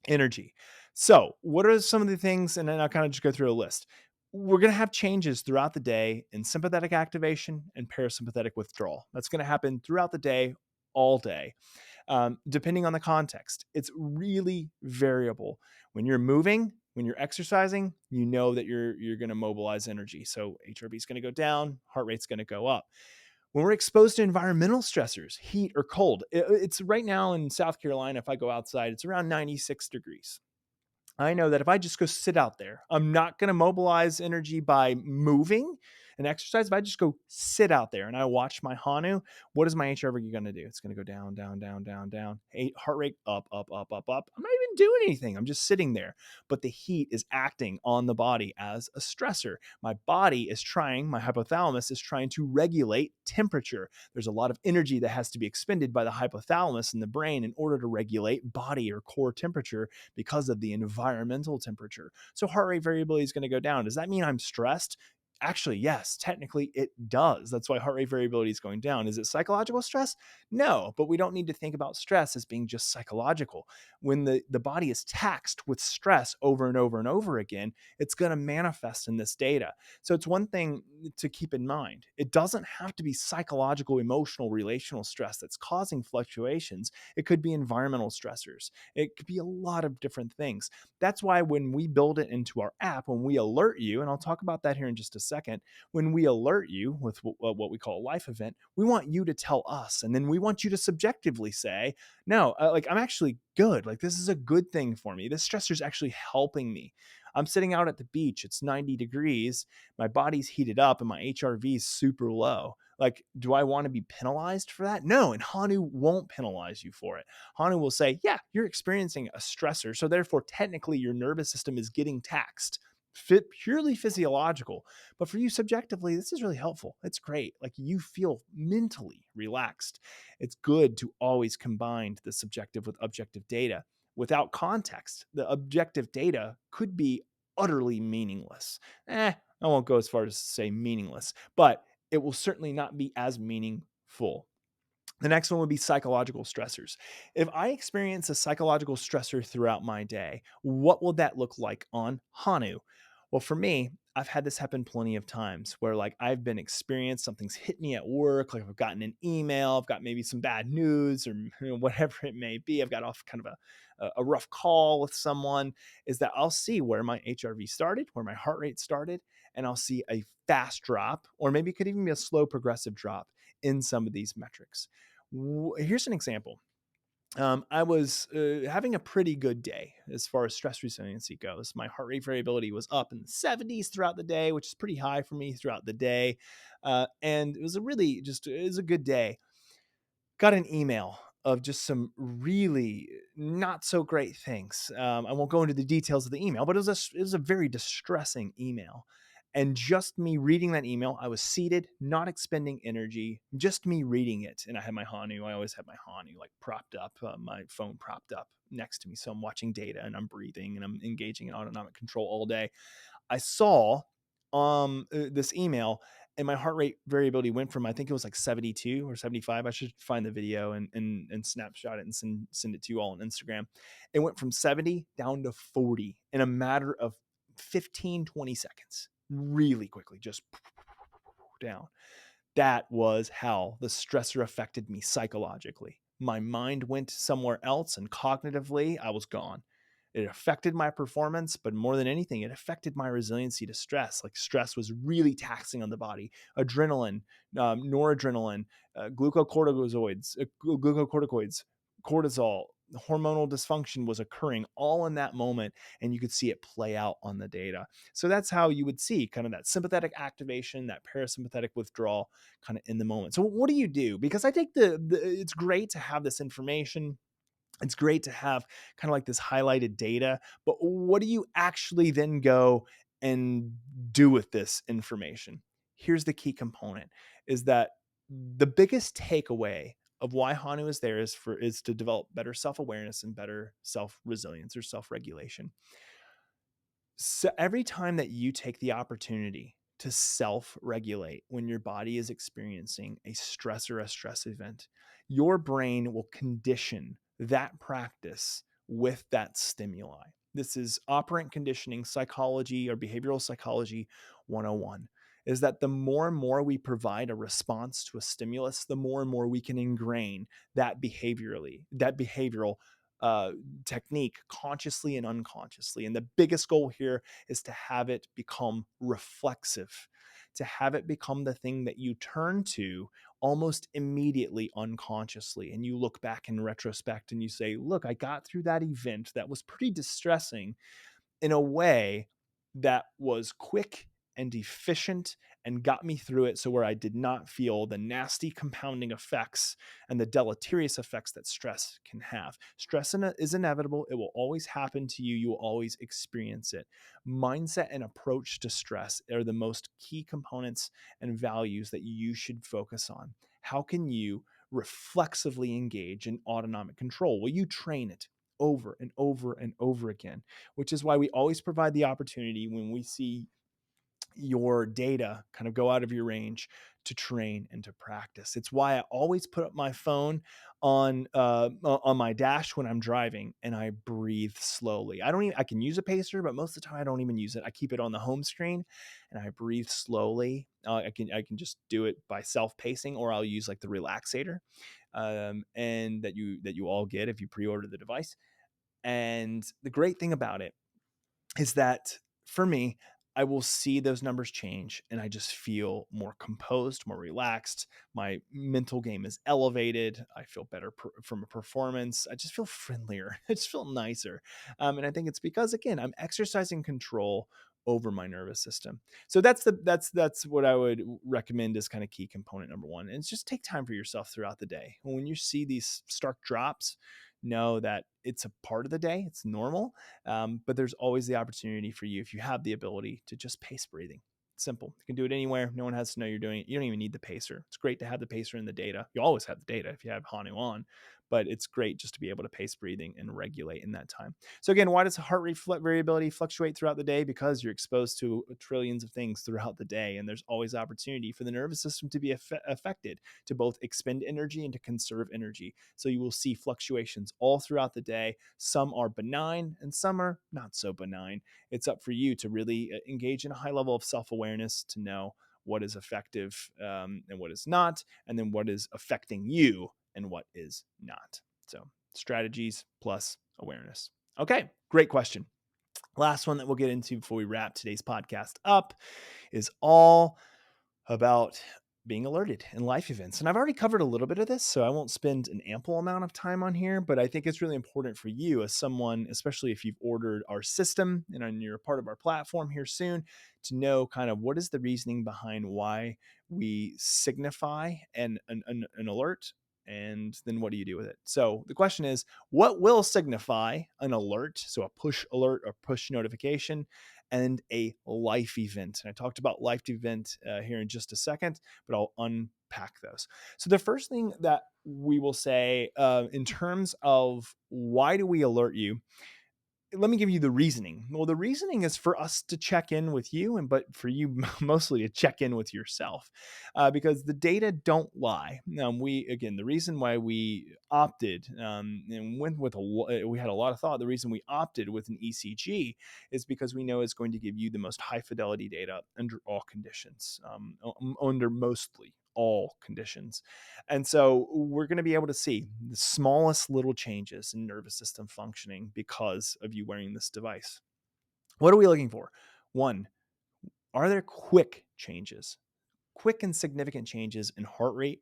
energy. So, what are some of the things? And then I'll kind of just go through a list. We're going to have changes throughout the day in sympathetic activation and parasympathetic withdrawal. That's going to happen throughout the day, all day, depending on the context. It's really variable. When you're moving, when you're exercising, you know that you're going to mobilize energy. So HRV is going to go down, heart rate's going to go up. When we're exposed to environmental stressors, heat or cold, it's right now in South Carolina, if I go outside, it's around 96 degrees. I know that if I just go sit out there, I'm not going to mobilize energy by moving and exercise. If I just go sit out there and I watch my Hanu, what is my HRV going to do? It's going to go down, down, down, down, down. Heart rate up, up, up, up, up. I'm not even doing anything. I'm just sitting there. But the heat is acting on the body as a stressor. My hypothalamus is trying to regulate temperature. There's a lot of energy that has to be expended by the hypothalamus in the brain in order to regulate body or core temperature because of the environmental temperature. So heart rate variability is going to go down. Does that mean I'm stressed? Actually, yes, technically it does. That's why heart rate variability is going down. Is it psychological stress? No, but we don't need to think about stress as being just psychological. When the body is taxed with stress over and over and over again, it's going to manifest in this data. So it's one thing to keep in mind. It doesn't have to be psychological, emotional, relational stress that's causing fluctuations. It could be environmental stressors. It could be a lot of different things. That's why when we build it into our app, when we alert you, and I'll talk about that here in just a second, when we alert you with what we call a life event, we want you to tell us. And then we want you to subjectively say, no, like I'm actually good. Like this is a good thing for me. This stressor is actually helping me. I'm sitting out at the beach. It's 90 degrees. My body's heated up and my HRV is super low. Like, do I want to be penalized for that? No. And Hanu won't penalize you for it. Hanu will say, yeah, you're experiencing a stressor. So therefore, technically, your nervous system is getting taxed. Purely physiological. But for you subjectively, this is really helpful. It's great. Like you feel mentally relaxed. It's good to always combine the subjective with objective data. Without context, the objective data could be utterly meaningless. I won't go as far as to say meaningless, but it will certainly not be as meaningful. The next one would be psychological stressors. If I experience a psychological stressor throughout my day, what will that look like on Hanu? Well, for me, I've had this happen plenty of times where like I've been experienced, something's hit me at work, like I've gotten an email, I've got maybe some bad news or whatever it may be. I've got off kind of a rough call with someone, is that I'll see where my HRV started, where my heart rate started, and I'll see a fast drop, or maybe it could even be a slow progressive drop in some of these metrics. Here's an example. I was having a pretty good day as far as stress resiliency goes. My heart rate variability was up in the 70s throughout the day, which is pretty high for me throughout the day. And it was a good day. Got an email of just some really not so great things. I won't go into the details of the email, but it was a very distressing email. And just me reading that email, I was seated, not expending energy, just me reading it. And I had my Hanu. I always have my Hanu like propped up, my phone propped up next to me. So I'm watching data and I'm breathing and I'm engaging in autonomic control all day. I saw this email and my heart rate variability went from, I think it was like 72 or 75. I should find the video and snapshot it and send it to you all on Instagram. It went from 70 down to 40 in a matter of 15-20 seconds, really quickly, just down. That was how the stressor affected me psychologically. My mind went somewhere else and cognitively I was gone. It affected my performance, but more than anything, it affected my resiliency to stress. Like stress was really taxing on the body. Adrenaline, noradrenaline, glucocorticoids, cortisol, hormonal dysfunction was occurring all in that moment, and you could see it play out on the data. So that's how you would see kind of that sympathetic activation, that parasympathetic withdrawal kind of in the moment. So what do you do? Because I think it's great to have this information. It's great to have kind of like this highlighted data, but what do you actually then go and do with this information? Here's the key component is that the biggest takeaway of why Hanu is there is to develop better self-awareness and better self-resilience or self-regulation. So every time that you take the opportunity to self-regulate when your body is experiencing a stress or a stress event, your brain will condition that practice with that stimuli. This is operant conditioning psychology or behavioral psychology 101, is that the more and more we provide a response to a stimulus, the more and more we can ingrain that behavioral uh, technique consciously and unconsciously. And the biggest goal here is to have it become reflexive, to have it become the thing that you turn to almost immediately unconsciously. And you look back in retrospect and you say, look, I got through that event that was pretty distressing in a way that was quick and efficient and got me through it so where I did not feel the nasty compounding effects and the deleterious effects that stress can have. Stress is inevitable. It will always happen to you. You will always experience it. Mindset and approach to stress are the most key components and values that you should focus on. How can you reflexively engage in autonomic control? Well, you train it over and over and over again, which is why we always provide the opportunity when we see your data kind of go out of your range to train and to practice. It's why I always put up my phone on my dash when I'm driving and I breathe slowly. I can use a pacer, but most of the time I don't even use it. I keep it on the home screen and I breathe slowly. I can just do it by self pacing, or I'll use like the relaxator, and that you all get if you pre-order the device. And the great thing about it is that for me, I will see those numbers change and I just feel more composed, more relaxed. My mental game is elevated. I feel better from a performance. I just feel friendlier. I just feel nicer. And I think it's because, again, I'm exercising control over my nervous system. So that's what I would recommend as kind of key component number one. And it's just take time for yourself throughout the day. When you see these stark drops, know that it's a part of the day. It's normal, but there's always the opportunity for you, if you have the ability, to just pace breathing. Simple. You can do it anywhere. No one has to know you're doing it. You don't even need the pacer. It's great to have the pacer in the data. You always have the data if you have Hanu on, but it's great just to be able to pace breathing and regulate in that time. So again, why does heart rate variability fluctuate throughout the day? Because you're exposed to trillions of things throughout the day, and there's always opportunity for the nervous system to be affected, to both expend energy and to conserve energy. So you will see fluctuations all throughout the day. Some are benign and some are not so benign. It's up for you to really engage in a high level of self-awareness to know what is effective, and what is not, and then what is affecting you and what is not. So strategies plus awareness. Okay, great question. Last one that we'll get into before we wrap today's podcast up is all about being alerted in life events. And I've already covered a little bit of this, so I won't spend an ample amount of time on here, but I think it's really important for you as someone, especially if you've ordered our system and you're a part of our platform here soon, to know kind of what is the reasoning behind why we signify an alert. And then what do you do with it? So the question is, what will signify an alert? So a push alert or push notification, and a life event. And I talked about life event here in just a second, but I'll unpack those. So the first thing that we will say, in terms of why do we alert you, let me give you the reasoning. Well, the reasoning is for us to check in with you, and but for you mostly to check in with yourself, because the data don't lie. The reason why we opted, and went with we had a lot of thought. The reason we opted with an ECG is because we know it's going to give you the most high fidelity data under all conditions, under mostly all conditions. And so we're going to be able to see the smallest little changes in nervous system functioning because of you wearing this device. What are we looking for? One, are there quick changes, quick and significant changes in heart rate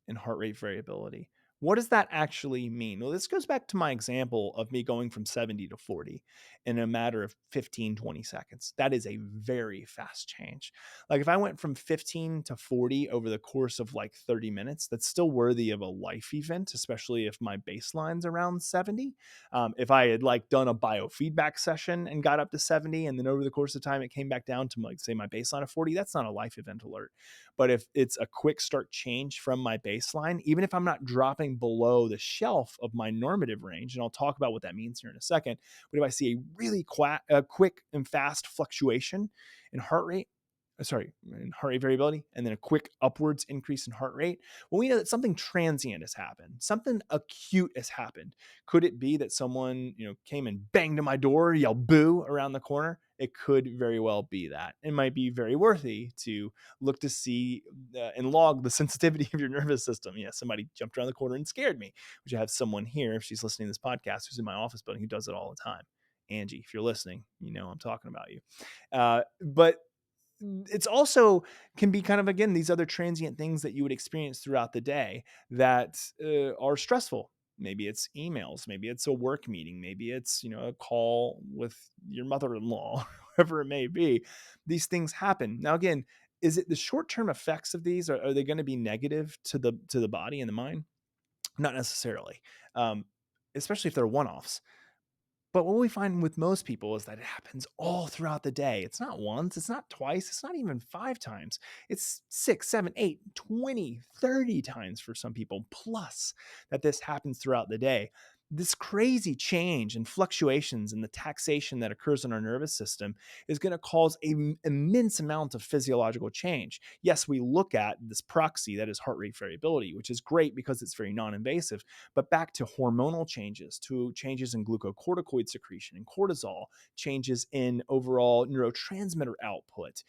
and heart rate variability? What does that actually mean? Well, this goes back to my example of me going from 70 to 40 in a matter of 15, 20 seconds. That is a very fast change. Like if I went from 15 to 40 over the course of like 30 minutes, that's still worthy of a life event, especially if my baseline's around 70. If I had like done a biofeedback session and got up to 70, and then over the course of time, it came back down to like, say, my baseline of 40, that's not a life event alert. But if it's a quick start change from my baseline, even if I'm not dropping below the shelf of my normative range, and I'll talk about what that means here in a second, but if I see a really quick and fast fluctuation in heart rate, in heart rate variability, and then a quick upwards increase in heart rate, well, we know that something transient has happened, something acute has happened. Could it be that someone, came and banged on my door, yelled boo around the corner? It could very well be that. It might be very worthy to look to see and log the sensitivity of your nervous system. Yeah, somebody jumped around the corner and scared me. Which I have someone here, if she's listening to this podcast, who's in my office building, who does it all the time. Angie, if you're listening, you know I'm talking about you. But it's also can be kind of, again, these other transient things that you would experience throughout the day that are stressful. Maybe it's emails, maybe it's a work meeting, maybe it's a call with your mother-in-law, whoever it may be. These things happen. Now again, is it the short-term effects of these? Are they going to be negative to the body and the mind? Not necessarily, um, especially if they're one-offs. But what we find with most people is that it happens all throughout the day. It's not once, it's not twice, it's not even 5 times. It's 6, 7, 8, 20, 30 times for some people, plus that this happens throughout the day. This crazy change and fluctuations in the taxation that occurs in our nervous system is going to cause an immense amount of physiological change. Yes, we look at this proxy that is heart rate variability, which is great because it's very non-invasive. But back to hormonal changes, to changes in glucocorticoid secretion and cortisol, changes in overall neurotransmitter output,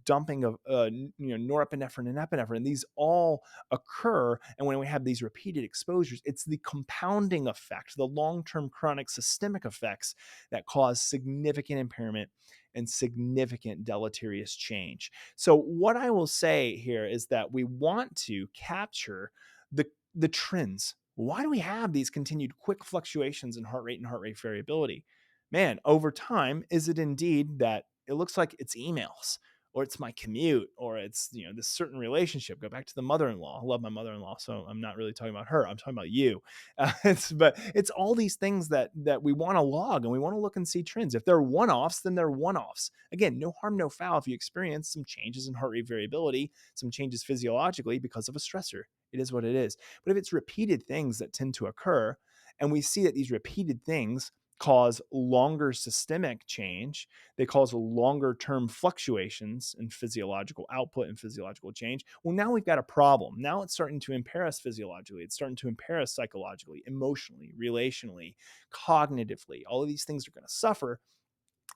dumping of norepinephrine and epinephrine. These all occur, and when we have these repeated exposures, it's the compounding effect, the long-term chronic systemic effects that cause significant impairment and significant deleterious change. So what I will say here is that we want to capture the trends. Why do we have these continued quick fluctuations in heart rate and heart rate variability? Man, over time, is it indeed that it looks like it's emails, or it's my commute, or it's this certain relationship? Go back to the mother-in-law. I love my mother-in-law, so I'm not really talking about her. I'm talking about you. But it's all these things that we want to log, and we want to look and see trends. If they're one-offs, then they're one-offs. Again, no harm, no foul if you experience some changes in heart rate variability, some changes physiologically because of a stressor. It is what it is. But if it's repeated things that tend to occur, and we see that these repeated things cause longer systemic change, they cause longer term fluctuations in physiological output and physiological change. Well, now we've got a problem. Now it's starting to impair us physiologically. It's starting to impair us psychologically, emotionally, relationally, cognitively. All of these things are going to suffer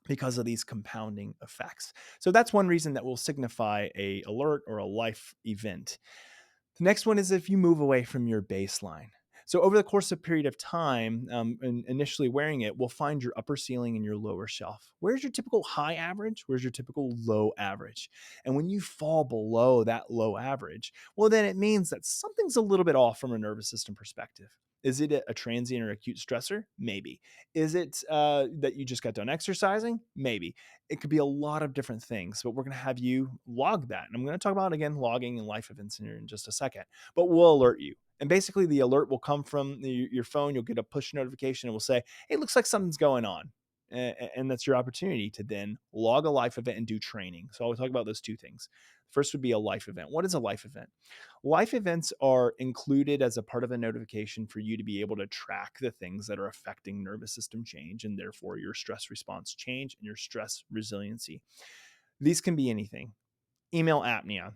because of these compounding effects. So that's one reason that will signify a alert or a life event. The next one is if you move away from your baseline. So over the course of a period of time, initially wearing it, we'll find your upper ceiling and your lower shelf. Where's your typical high average? Where's your typical low average? And when you fall below that low average, well, then it means that something's a little bit off from a nervous system perspective. Is it a transient or acute stressor? Maybe. Is it that you just got done exercising? Maybe. It could be a lot of different things, but we're going to have you log that. And I'm going to talk about, again, logging and life events here in just a second, but we'll alert you. And basically the alert will come from your phone. You'll get a push notification. It will say, hey, it looks like something's going on. And that's your opportunity to then log a life event and do training. So I'll talk about those two things. First would be a life event. What is a life event? Life events are included as a part of a notification for you to be able to track the things that are affecting nervous system change, and therefore your stress response change and your stress resiliency. These can be anything: email apnea,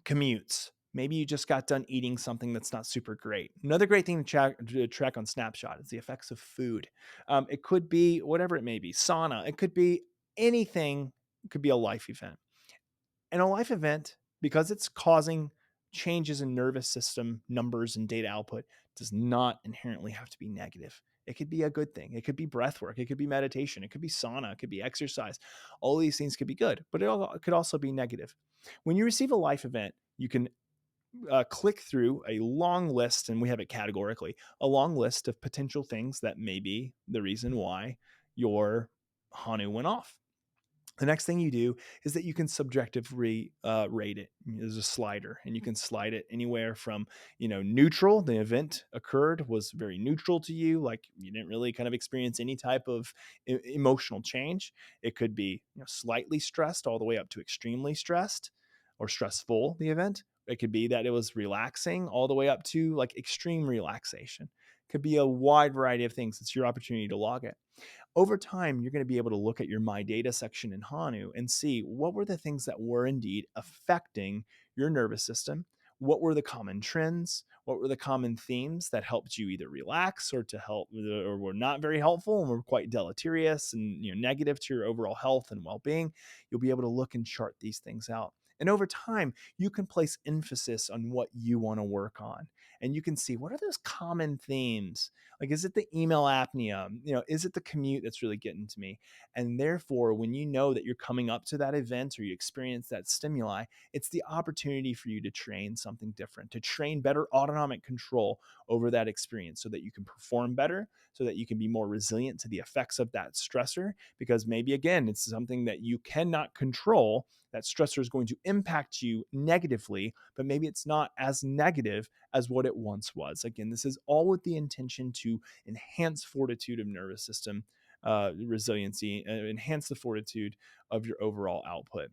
commutes. Maybe you just got done eating something that's not super great. Another great thing to track on Snapshot is the effects of food. It could be whatever it may be, sauna. It could be anything. It could be a life event. And a life event, because it's causing changes in nervous system numbers and data output, does not inherently have to be negative. It could be a good thing. It could be breath work. It could be meditation. It could be sauna. It could be exercise. All these things could be good, but it could also be negative. When you receive a life event, you can click through a long list, and we have it categorically, a long list of potential things that may be the reason why your Hanu went off. The next thing you do is that you can subjectively rate it. There's a slider, and you can slide it anywhere from, neutral. The event occurred, was very neutral to you, like you didn't really kind of experience any type of emotional change. It could be, slightly stressed all the way up to extremely stressed or stressful, the event. It could be that it was relaxing all the way up to like extreme relaxation. It could be a wide variety of things. It's your opportunity to log it. Over time, you're going to be able to look at your My Data section in Hanu and see what were the things that were indeed affecting your nervous system. What were the common trends? What were the common themes that helped you either relax or to help, or were not very helpful and were quite deleterious and negative to your overall health and well-being? You'll be able to look and chart these things out. And over time, you can place emphasis on what you want to work on. And you can see what are those common themes. Like, is it the email apnea? Is it the commute that's really getting to me? And therefore, when you know that you're coming up to that event or you experience that stimuli, it's the opportunity for you to train something different, to train better autonomic control over that experience so that you can perform better, so that you can be more resilient to the effects of that stressor. Because maybe, again, it's something that you cannot control. That stressor is going to impact you negatively, but maybe it's not as negative as what it once was. Again, this is all with the intention to enhance fortitude of nervous system resiliency, enhance the fortitude of your overall output.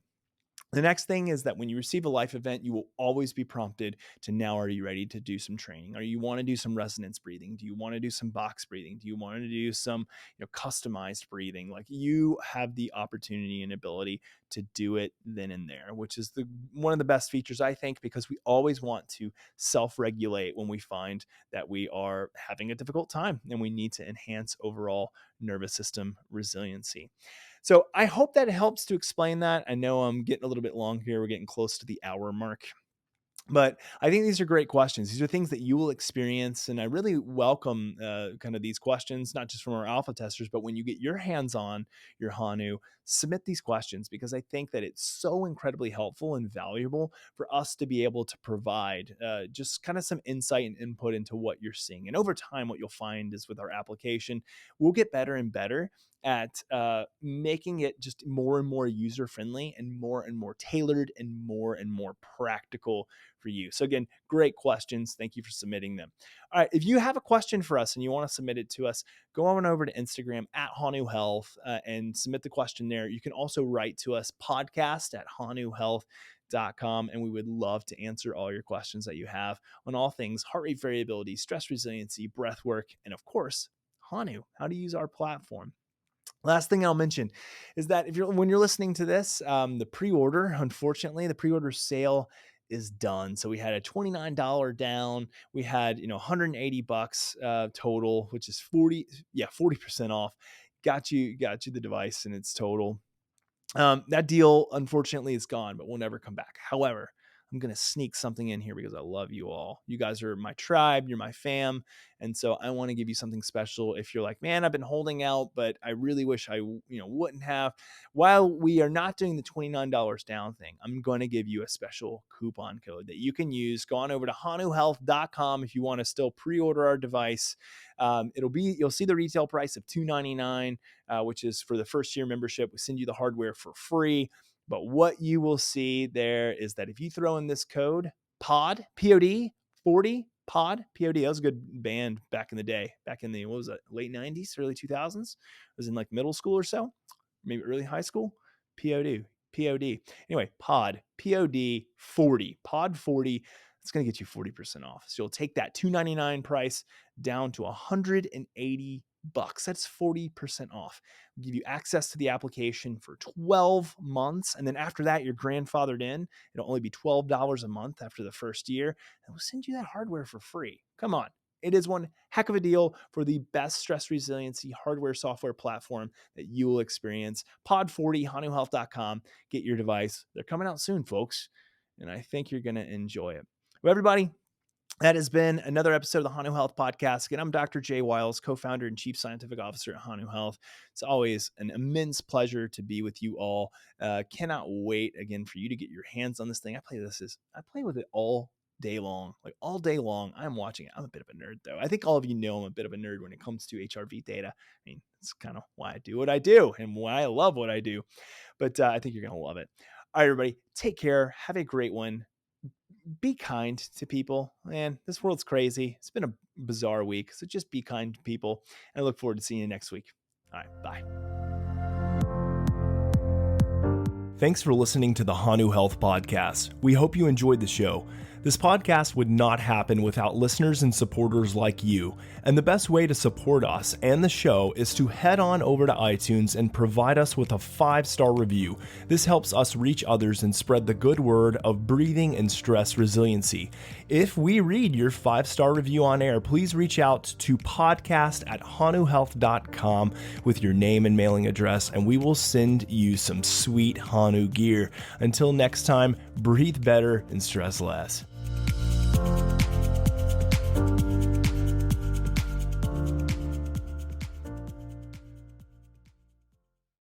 The next thing is that when you receive a life event, you will always be prompted to, now are you ready to do some training? Or you want to do some resonance breathing? Do you want to do some box breathing? Do you want to do some customized breathing? Like, you have the opportunity and ability to do it then and there, which is one of the best features, I think, because we always want to self-regulate when we find that we are having a difficult time and we need to enhance overall nervous system resiliency. So I hope that helps to explain that. I know I'm getting a little bit long here. We're getting close to the hour mark. But I think these are great questions. These are things that you will experience. And I really welcome kind of these questions, not just from our alpha testers, but when you get your hands on your Hanu, submit these questions, because I think that it's so incredibly helpful and valuable for us to be able to provide just kind of some insight and input into what you're seeing. And over time, what you'll find is with our application, we'll get better and better at making it just more and more user friendly and more tailored and more practical for you. So again, great questions. Thank you for submitting them. All right. If you have a question for us and you want to submit it to us, go on over to Instagram at Hanu Health and submit the question there. You can also write to us, podcast@hanuhealth.com, and we would love to answer all your questions that you have on all things heart rate variability, stress resiliency, breath work, and of course, Hanu, how to use our platform. Last thing I'll mention is that when you're listening to this, the pre-order, unfortunately, the pre-order sale is done. So we had a $29 down. We had, $180 total, which is 40% off. Got you the device and its total. That deal, unfortunately, is gone, but will never come back. However, I'm going to sneak something in here because I love you all. You guys are my tribe. You're my fam. And so I want to give you something special. If you're like, man, I've been holding out, but I really wish I, wouldn't have. While we are not doing the $29 down thing, I'm going to give you a special coupon code that you can use. Go on over to hanuhealth.com if you want to still pre-order our device. You'll see the retail price of $299, which is for the first year membership. We send you the hardware for free. But what you will see there is that if you throw in this code POD, P-O-D, 40, POD, P-O-D, that was a good band back in the day, back in the, what was it, late 90s, early 2000s? It was in like middle school or so, maybe early high school. P-O-D, P-O-D. Anyway, POD, P-O-D, 40, POD 40. It's going to get you 40% off. So you'll take that $299 price down to $180. That's 40% off. We'll give you access to the application for 12 months. And then after that, you're grandfathered in. It'll only be $12 a month after the first year. And we'll send you that hardware for free. Come on. It is one heck of a deal for the best stress resiliency hardware software platform that you will experience. Pod40, hanuhealth.com. Get your device. They're coming out soon, folks. And I think you're going to enjoy it. Well, everybody, that has been another episode of the Hanu Health Podcast. Again, I'm Dr. Jay Wiles, co-founder and chief scientific officer at Hanu Health. It's always an immense pleasure to be with you all. Cannot wait again for you to get your hands on this thing. I play with it all day long, like all day long. I'm watching it. I'm a bit of a nerd though. I think all of you know I'm a bit of a nerd when it comes to HRV data. I mean, it's kind of why I do what I do and why I love what I do. But I think you're going to love it. All right, everybody, take care. Have a great one. Be kind to people. Man, this world's crazy. It's been a bizarre week. So just be kind to people. And I look forward to seeing you next week. All right, bye. Thanks for listening to the Hanu Health Podcast. We hope you enjoyed the show. This podcast would not happen without listeners and supporters like you. And the best way to support us and the show is to head on over to iTunes and provide us with a 5-star review. This helps us reach others and spread the good word of breathing and stress resiliency. If we read your 5-star review on air, please reach out to podcast@hanuhealth.com with your name and mailing address, and we will send you some sweet Hanu gear. Until next time, breathe better and stress less.